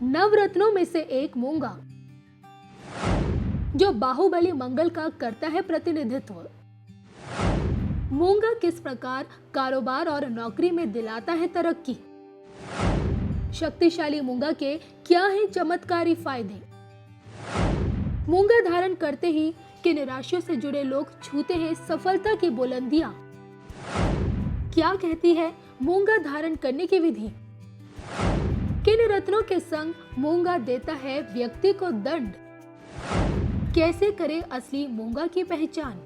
नवरत्नों में से एक मूंगा, जो बाहुबली मंगल का करता है प्रतिनिधित्व। मूंगा किस प्रकार कारोबार और नौकरी में दिलाता है तरक्की। शक्तिशाली मूंगा के क्या हैं चमत्कारी फायदे। मूंगा धारण करते ही किन राशियों से जुड़े लोग छूते हैं सफलता की बुलंदियां। क्या कहती है मूंगा धारण करने की विधि। किन रत्नों के संग मूंगा देता है व्यक्ति को दंड। कैसे करे असली मूंगा की पहचान।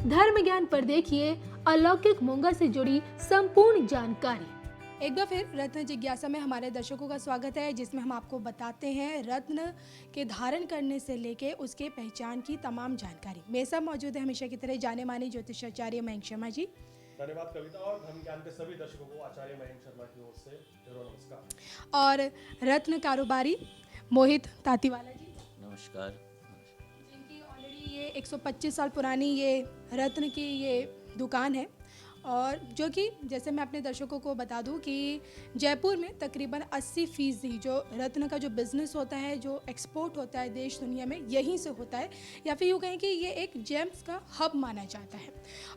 धर्म ज्ञान पर देखिए अलौकिक मूंगा से जुड़ी संपूर्ण जानकारी। एक बार फिर रत्न जिज्ञासा में हमारे दर्शकों का स्वागत है, जिसमें हम आपको बताते हैं रत्न के धारण करने से लेके उसके पहचान की तमाम जानकारी। मेरे साथ मौजूद है हमेशा की तरह जाने माने ज्योतिषाचार्य मयंक शर्मा जी। धन्यवाद कविता, और धर्म ज्ञान के सभी दर्शकों को आचार्य मयंक शर्मा की ओर से जरूर नमस्कार। और रत्न कारोबारी मोहित तातीवाला जी। नमस्कार। जिनकी ऑलरेडी ये 125 साल पुरानी ये रत्न की ये दुकान है, और जो कि जैसे मैं अपने दर्शकों को बता दूं कि जयपुर में तकरीबन 80% जो रत्न का जो बिज़नेस होता है, जो एक्सपोर्ट होता है देश दुनिया में, यहीं से होता है, या फिर यूँ कहें कि ये एक जेम्स का हब माना जाता है।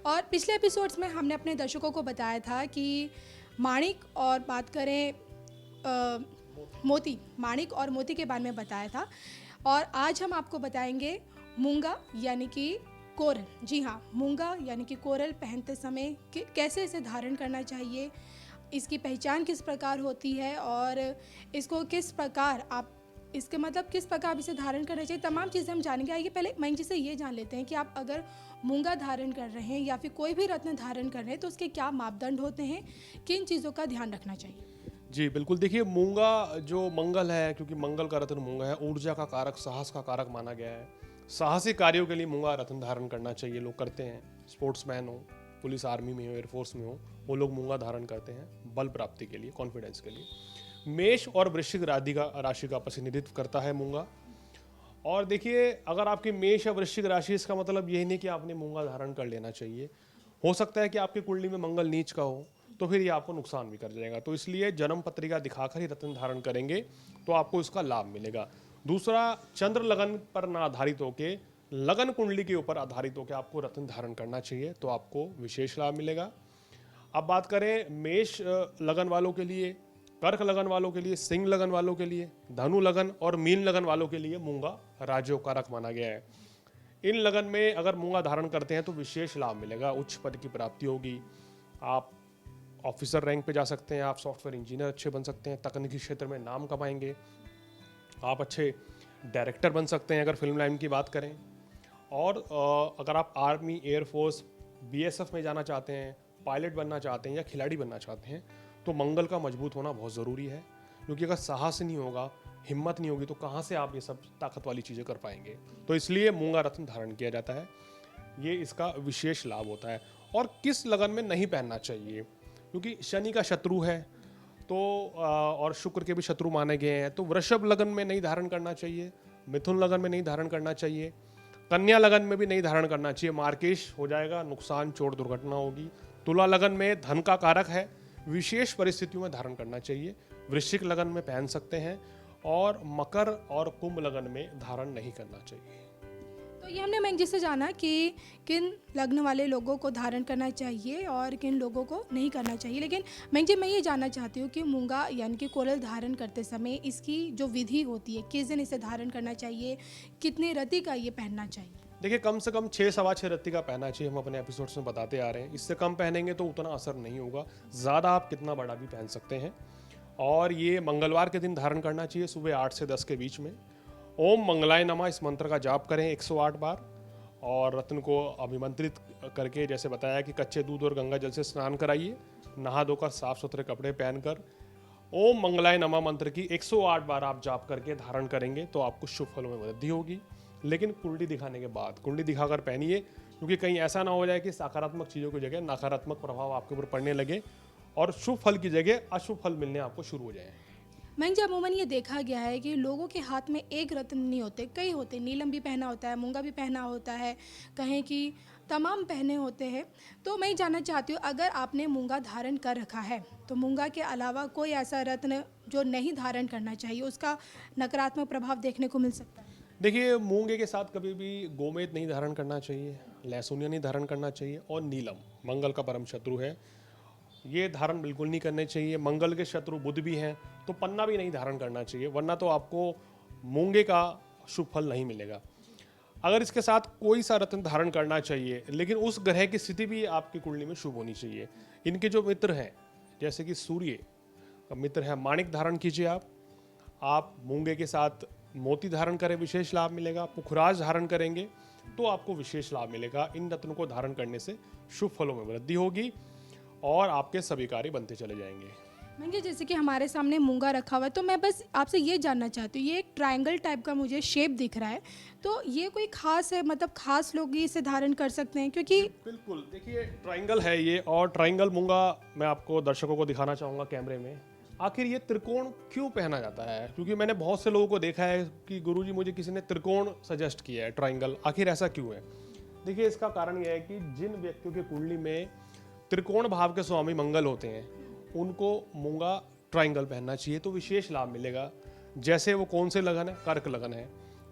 और पिछले एपिसोड्स में हमने अपने दर्शकों को बताया था कि माणिक और बात करें मोती, माणिक और मोती के बारे में बताया था, और आज हम आपको बताएंगे मूंगा यानी कि कोरल। जी हाँ, मूंगा यानी कि कोरल पहनते समय कैसे इसे धारण करना चाहिए, इसकी पहचान किस प्रकार होती है, और इसको किस प्रकार आप इसके मतलब किस प्रकार आप इसे धारण करना चाहिए, तमाम चीज़ें हम जानेंगे। आइए पहले मयंक जी से ये जान लेते हैं कि आप अगर मूंगा धारण कर रहे हैं या फिर कोई भी रत्न धारण कर रहे हैं तो उसके क्या मापदंड होते हैं, किन चीज़ों का ध्यान रखना चाहिए। जी बिल्कुल, देखिए मूंगा जो मंगल है, क्योंकि मंगल का रत्न मूंगा है, ऊर्जा का कारक, साहस का कारक माना गया है। साहसिक कार्यों के लिए मूंगा रत्न धारण करना चाहिए, लोग करते हैं। स्पोर्ट्समैन हो, पुलिस आर्मी में हो, एयरफोर्स में हो, वो लोग मूंगा धारण करते हैं बल प्राप्ति के लिए, कॉन्फिडेंस के लिए। मेष और वृश्चिक राशि का प्रतिनिधित्व करता है मूंगा। और देखिए, अगर आपकी मेष या वृश्चिक राशि, इसका मतलब यही नहीं कि आपने मूंगा धारण कर लेना चाहिए। हो सकता है कि आपकी कुंडली में मंगल नीच का हो, तो फिर ये आपको नुकसान भी कर जाएगा। तो इसलिए जन्म पत्रिका दिखाकर ही रत्न धारण करेंगे तो आपको इसका लाभ मिलेगा। दूसरा, चंद्र लगन पर ना आधारित होके, लगन कुंडली के ऊपर आधारित होकर आपको रत्न धारण करना चाहिए, तो आपको विशेष लाभ मिलेगा। अब बात करें मेष लगन वालों के लिए, कर्क लगन वालों के लिए, सिंह लगन वालों के लिए, धनु लगन और मीन लगन वालों के लिए मूंगा राजयोग कारक माना गया है। इन लगन में अगर मूंगा धारण करते हैं तो विशेष लाभ मिलेगा, उच्च पद की प्राप्ति होगी, आप ऑफिसर रैंक पे जा सकते हैं, आप सॉफ्टवेयर इंजीनियर अच्छे बन सकते हैं, तकनीकी क्षेत्र में नाम कमाएंगे, आप अच्छे डायरेक्टर बन सकते हैं अगर फिल्म लाइन की बात करें। और अगर आप आर्मी, एयरफोर्स, बीएसएफ में जाना चाहते हैं, पायलट बनना चाहते हैं या खिलाड़ी बनना चाहते हैं, तो मंगल का मजबूत होना बहुत ज़रूरी है। क्योंकि अगर साहस नहीं होगा, हिम्मत नहीं होगी, तो कहाँ से आप ये सब ताकत वाली चीज़ें कर पाएंगे। तो इसलिए मूंगा रत्न धारण किया जाता है, ये इसका विशेष लाभ होता है। और किस लगन में नहीं पहनना चाहिए, क्योंकि शनि का शत्रु है तो और शुक्र के भी शत्रु माने गए हैं, तो वृषभ लगन में नहीं धारण करना चाहिए, मिथुन लगन में नहीं धारण करना चाहिए, कन्या लगन में भी नहीं धारण करना चाहिए, मार्केश हो जाएगा, नुकसान, चोट दुर्घटना होगी। तुला लगन में धन का कारक है, विशेष परिस्थितियों में धारण करना चाहिए। वृश्चिक लगन में पहन सकते हैं, और मकर और कुंभ लगन में धारण नहीं करना चाहिए। तो ये हमने मयंक जी से जाना कि किन लग्न वाले लोगों को धारण करना चाहिए और किन लोगों को नहीं करना चाहिए। लेकिन मयंक जी, मैं ये जानना चाहती हूँ कि मूंगा यानी कि कोरल धारण करते समय इसकी जो विधि होती है, किस दिन इसे धारण करना चाहिए, कितने रति का ये पहनना चाहिए। देखिए, कम से कम 6-6.25 रत्ती का पहनना चाहिए, हम अपने एपिसोड्स में बताते आ रहे हैं। इससे कम पहनेंगे तो उतना असर नहीं होगा, ज़्यादा आप कितना बड़ा भी पहन सकते हैं। और ये मंगलवार के दिन धारण करना चाहिए, सुबह 8 से 10 के बीच में। ओम मंगलाय नमः इस मंत्र का जाप करें 108 बार, और रत्न को अभिमंत्रित करके, जैसे बताया कि कच्चे दूध और गंगा जल से स्नान कराइए, नहा धोकर साफ सुथरे कपड़े पहनकर ओम मंगलाय नमः मंत्र की 108 बार आप जाप करके धारण करेंगे तो आपको शुभ फलों में वृद्धि होगी। लेकिन कुंडली दिखाने के बाद, कुंडली दिखाकर पहनिए, क्योंकि कहीं ऐसा ना हो जाए कि सकारात्मक चीज़ों की जगह नकारात्मक प्रभाव आपके ऊपर पड़ने लगे और शुभ फल की जगह अशुभ फल मिलने आपको शुरू हो जाए। मयंक जी, अमूमन ये देखा गया है कि लोगों के हाथ में एक रत्न नहीं होते, कई होते। नीलम भी पहना होता है, मूंगा भी पहना होता है, कहें कि तमाम पहने होते हैं। तो मैं ये जानना चाहती हूँ, अगर आपने मूंगा धारण कर रखा है तो मूंगा के अलावा कोई ऐसा रत्न जो नहीं धारण करना चाहिए, उसका नकारात्मक प्रभाव देखने को मिल सकता है? देखिए, मूंगे के साथ कभी भी गोमेद नहीं धारण करना चाहिए, लहसुनिया नहीं धारण करना चाहिए, और नीलम मंगल का परम शत्रु है, ये धारण बिल्कुल नहीं करने चाहिए। मंगल के शत्रु बुध भी हैं, तो पन्ना भी नहीं धारण करना चाहिए, वरना तो आपको मूंगे का शुभ फल नहीं मिलेगा। अगर इसके साथ कोई सा रत्न धारण करना चाहिए, लेकिन उस ग्रह की स्थिति भी आपकी कुंडली में शुभ होनी चाहिए। इनके जो मित्र हैं, जैसे कि सूर्य का मित्र है माणिक, धारण कीजिए आप मूंगे के साथ मोती धारण करें, विशेष लाभ मिलेगा। पुखराज धारण करेंगे तो आपको विशेष लाभ मिलेगा। इन रत्नों को धारण करने से शुभ फलों में वृद्धि होगी और आपके सभी कार्य बनते चले जाएंगे। मैंने जैसे कि हमारे सामने मूंगा रखा हुआ है, तो मैं बस आपसे ये जानना चाहती हूँ, ये एक ट्रायंगल टाइप का मुझे शेप दिख रहा है, तो ये कोई खास है, मतलब खास लोग ही इसे धारण कर सकते हैं? क्योंकि बिल्कुल, देखिए ट्रायंगल है ये, और ट्रायंगल मूंगा मैं आपको दर्शकों को दिखाना चाहूँगा कैमरे में। आखिर ये त्रिकोण क्यों पहना जाता है? क्योंकि मैंने बहुत से लोगों को देखा है कि गुरुजी मुझे किसी ने त्रिकोण सजेस्ट किया है, ट्रायंगल, आखिर ऐसा क्यों है? देखिए, इसका कारण यह है कि जिन व्यक्तियों की कुंडली में त्रिकोण भाव के स्वामी मंगल होते हैं, उनको मूंगा ट्रायंगल पहनना चाहिए, तो विशेष लाभ मिलेगा। जैसे वो कौन से लगन है? कर्क लगन है।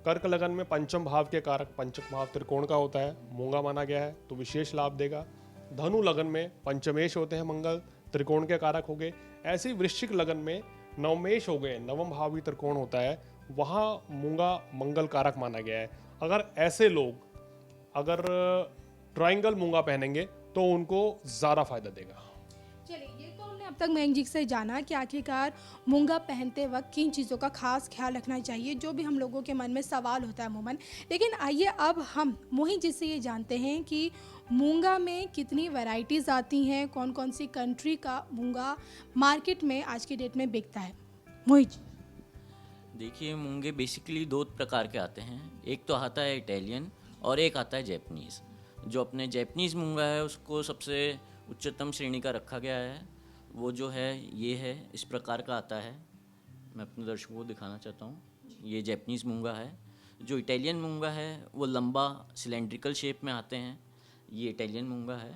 कर्क लगन में पंचम भाव के कारक पंचम भाव त्रिकोण का होता है, मूंगा माना गया है, तो विशेष लाभ देगा। धनु लगन में पंचमेश होते हैं मंगल, त्रिकोण के कारक हो गए। ऐसे ही वृश्चिक लगन में नवमेश हो गए, नवम भाव भी त्रिकोण होता है, वहाँ मूंगा मंगल कारक माना गया है। अगर ऐसे लोग अगर ट्रायंगल मूंगा पहनेंगे तो उनको ज़्यादा फायदा देगा। चलिए, ये तो हमने अब तक मयंक जी से जाना कि आखिरकार मूंगा पहनते वक्त किन चीज़ों का खास ख्याल रखना चाहिए, जो भी हम लोगों के मन में सवाल होता है अमूमन। लेकिन आइए अब हम मोहित जी से ये जानते हैं कि मूंगा में कितनी वैरायटीज़ आती हैं, कौन कौन सी कंट्री का मूंगा मार्केट में आज की डेट में बिकता है। मोहित जी। देखिए, मूंगे बेसिकली दो प्रकार के आते हैं। एक तो आता है इटालियन और एक आता है जैपनीज़। जो अपने जैपनीज़ मूंगा है उसको सबसे उच्चतम श्रेणी का रखा गया है। वो जो है ये है, इस प्रकार का आता है। मैं अपने दर्शकों को दिखाना चाहता हूँ, ये जैपनीज़ मूंगा है। जो इटालियन मूंगा है वो लंबा सिलेंड्रिकल शेप में आते हैं, ये इटालियन मूंगा है।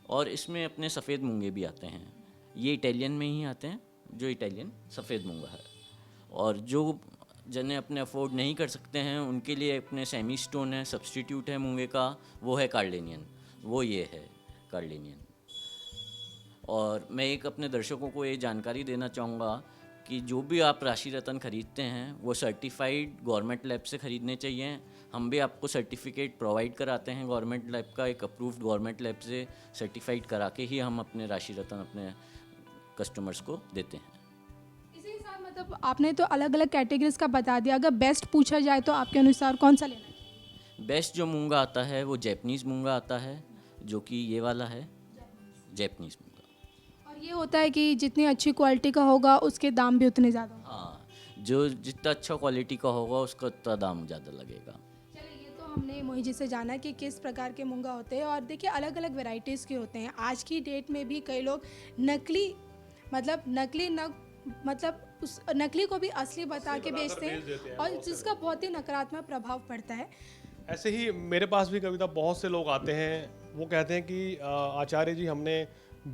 और इसमें अपने सफ़ेद मूंगे भी आते हैं, ये इटालियन में ही आते हैं, जो इटालियन सफ़ेद मूंगा है। और जो जिन्हें अपने अफोर्ड नहीं कर सकते हैं उनके लिए अपने सेमी स्टोन है, सब्स्टिट्यूट है मूंगे का, वो है कार्डेनियन, वो ये है कार्डेनियन। और मैं एक अपने दर्शकों को ये जानकारी देना चाहूँगा कि जो भी आप राशि रत्न खरीदते हैं वो सर्टिफाइड गवर्नमेंट लैब से ख़रीदने चाहिए। हम भी आपको सर्टिफिकेट प्रोवाइड कराते हैं गवर्नमेंट लैब का, एक अप्रूव्ड गवर्नमेंट लैब से सर्टिफाइड करा के ही हम अपने राशि रत्न अपने कस्टमर्स को देते हैं। इसी के साथ मतलब आपने तो अलग अलग कैटेगरीज का बता दिया, अगर बेस्ट पूछा जाए तो आपके अनुसार कौन सा लेना चाहिए? बेस्ट जो मूंगा आता है वो जैपनीज़ मूंगा आता है, जो कि ये वाला है जैपनीज़ मूंगा। और ये होता है कि जितनी अच्छी क्वालिटी का होगा उसके दाम भी उतने ज़्यादा होंगे। हाँ, जो जितना अच्छा क्वालिटी का होगा उसका उतना दाम ज़्यादा लगेगा। चलिए, ये तो हमने मोहित जी से जाना कि किस प्रकार के मूंगा होते हैं। और देखिए, अलग अलग वैरायटीज़ के होते हैं। आज की डेट में भी कई लोग उस नकली को भी असली बता के बेचते हैं, और जिसका बहुत ही नकारात्मक प्रभाव पड़ता है। ऐसे ही मेरे पास भी कविता बहुत से लोग आते हैं, वो कहते हैं कि आचार्य जी हमने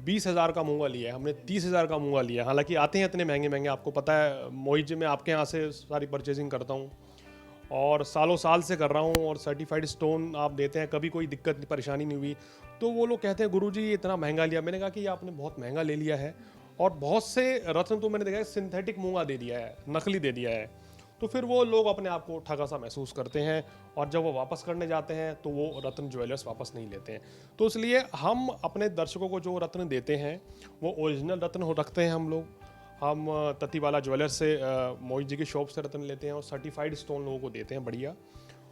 20,000 का मूंगा लिया है, हमने 30,000 का मूंगा लिया है। हालांकि आते हैं इतने महंगे महंगे, आपको पता है मोहित जी, मैं आपके यहाँ से सारी परचेजिंग करता हूँ और सालों साल से कर रहा हूँ, और सर्टिफाइड स्टोन आप देते हैं, कभी कोई दिक्कत परेशानी नहीं हुई। तो वो लोग कहते हैं गुरुजी ये इतना महंगा लिया। मैंने कहा कि ये आपने बहुत महंगा ले लिया है, और बहुत से रत्न तो मैंने देखा है सिंथेटिक मूंगा दे दिया है, नकली दे दिया है। तो फिर वो लोग अपने आप को ठगा सा महसूस करते हैं, और जब वो वापस करने जाते हैं तो वो रत्न ज्वेलर्स वापस नहीं लेते हैं। तो इसलिए हम अपने दर्शकों को जो रत्न देते हैं वो ओरिजिनल रत्न हो रखते हैं। हम ततीवाला ज्वेलर्स से मोहित जी की शॉप से रत्न लेते हैं, और सर्टिफाइड स्टोन लोगों को देते हैं बढ़िया।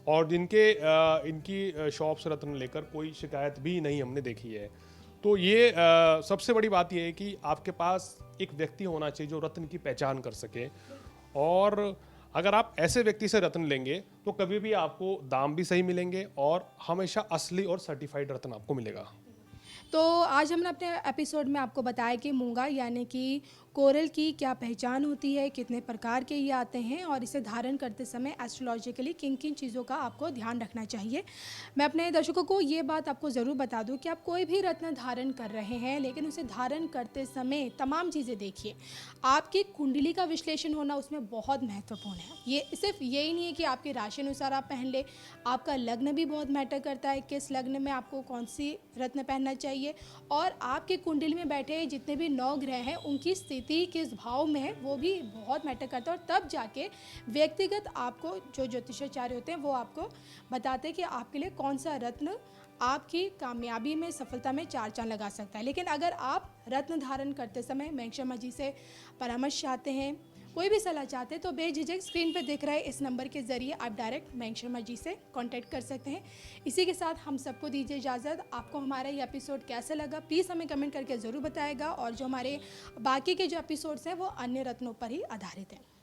और इनकी शॉप से रत्न लेकर कोई शिकायत भी नहीं हमने देखी है। तो ये सबसे बड़ी बात ये है कि आपके पास एक व्यक्ति होना चाहिए जो रत्न की पहचान कर सके, और अगर आप ऐसे व्यक्ति से रत्न लेंगे तो कभी भी आपको दाम भी सही मिलेंगे और हमेशा असली और सर्टिफाइड रत्न आपको मिलेगा। तो आज हमने अपने एपिसोड में आपको बताया कि मूंगा यानी कि कोरल की क्या पहचान होती है, कितने प्रकार के ये आते हैं और इसे धारण करते समय एस्ट्रोलॉजिकली किन किन चीज़ों का आपको ध्यान रखना चाहिए। मैं अपने दर्शकों को ये बात आपको ज़रूर बता दूं कि आप कोई भी रत्न धारण कर रहे हैं लेकिन उसे धारण करते समय तमाम चीज़ें देखिए। आपकी कुंडली का विश्लेषण होना उसमें बहुत महत्वपूर्ण है। ये सिर्फ यही नहीं है कि आपके राशि अनुसार आप पहन ले, आपका लग्न भी बहुत मैटर करता है, किस लग्न में आपको कौन सी रत्न पहनना चाहिए, और आपके कुंडली में बैठे जितने भी 9 ग्रह हैं उनकी स्थिति किस भाव में है वो भी बहुत मैटर करता है। और तब जाके व्यक्तिगत आपको जो ज्योतिषाचार्य होते हैं वो आपको बताते हैं कि आपके लिए कौन सा रत्न आपकी कामयाबी में, सफलता में 4 चांद लगा सकता है। लेकिन अगर आप रत्न धारण करते समय मयंक शर्मा जी से परामर्श चाहते हैं, कोई भी सलाह चाहते हैं, तो बेझिझक स्क्रीन पे दिख रहे इस नंबर के ज़रिए आप डायरेक्ट मयंक शर्मा जी से कांटेक्ट कर सकते हैं। इसी के साथ हम सबको दीजिए इजाज़त। आपको हमारा ये एपिसोड कैसा लगा प्लीज़ हमें कमेंट करके ज़रूर बताएगा, और जो हमारे बाकी के जो एपिसोड्स हैं वो अन्य रत्नों पर ही आधारित हैं।